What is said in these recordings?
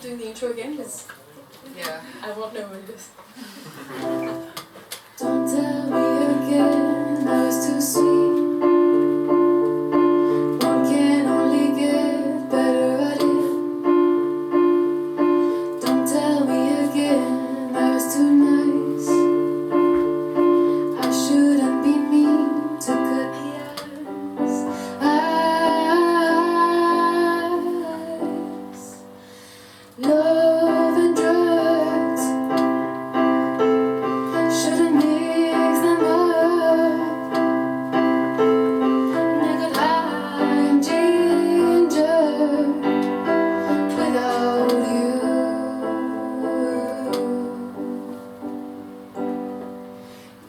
mind doing the intro again? Because I won't know what it is. Don't tell me again, I was too sweet. One can only get better at it. Don't tell me again, I was too nice. I shouldn't be mean to cut the ice. Love and drugs, shouldn't mix them up. Naked eye and ginger without you.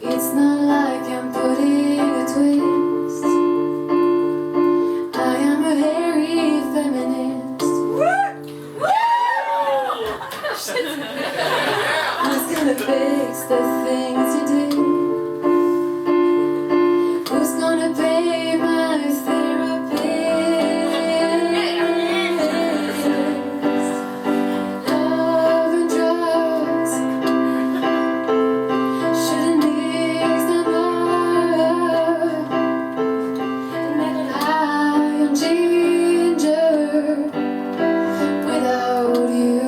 It's not like I'm putting a twist. I am a hairy feminist. Who's gonna fix the things you did? Who's gonna pay my therapist? Love and drugs, shouldn't mix them up. Naked eye on ginger without you.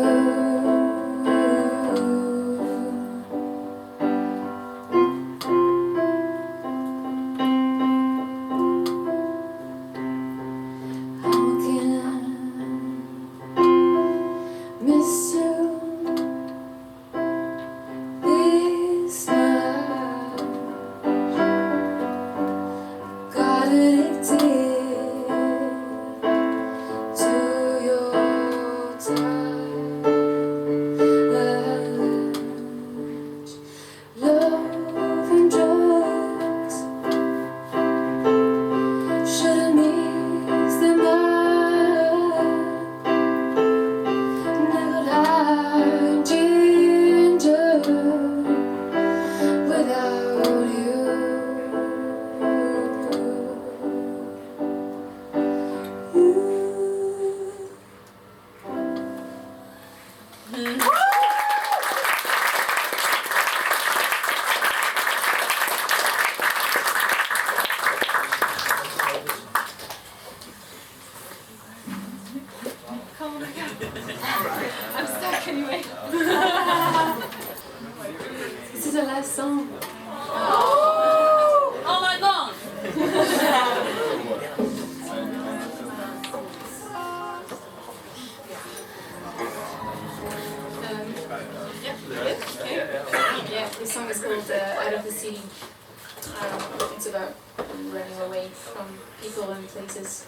How can I miss you this much? Got addicted to your touch. Love and drugs, shouldn't mix them up. Naked eye ginger without you. I'm stuck anyway. This is our last song. All night long. Yeah, this song is called Out of the City. It's about running away from people and places.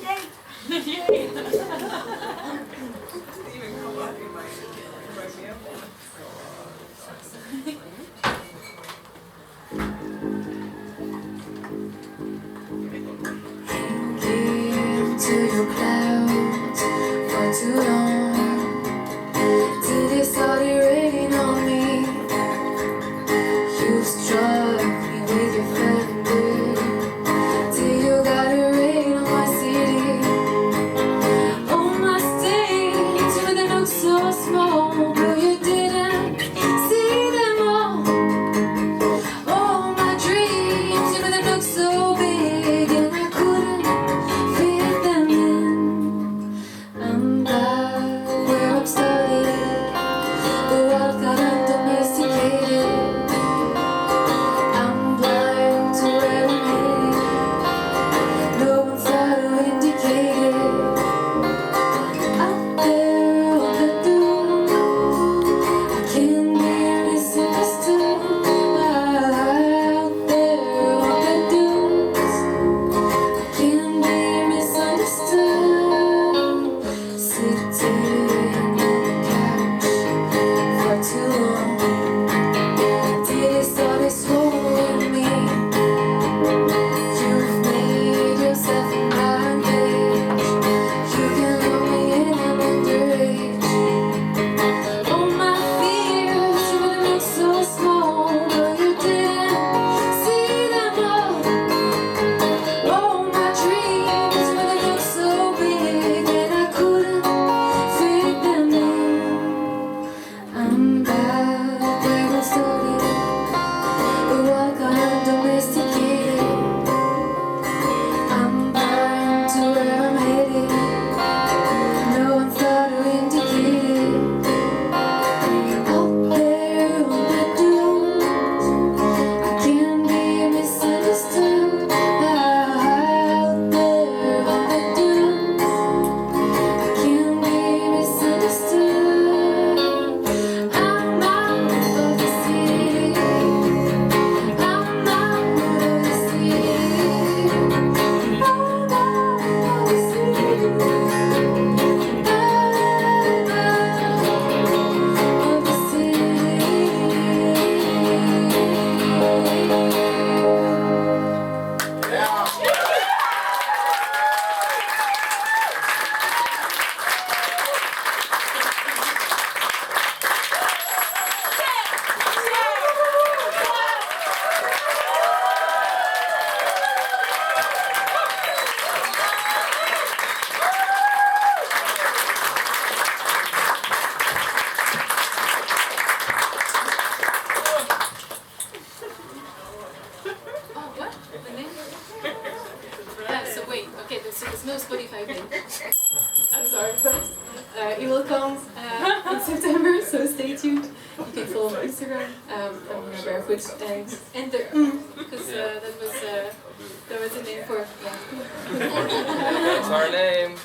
Yay! Give to your clouds for too long, till they started raining on me. You struck me with your thunder, till you got a rain on my city. Oh, the name? Yeah, so wait, okay, so there's no Spotify thing. I'm sorry, but it will come in September, so stay tuned. You can follow my Instagram, I'm Nina Bearfoot, and enter because that was the name for That's our name.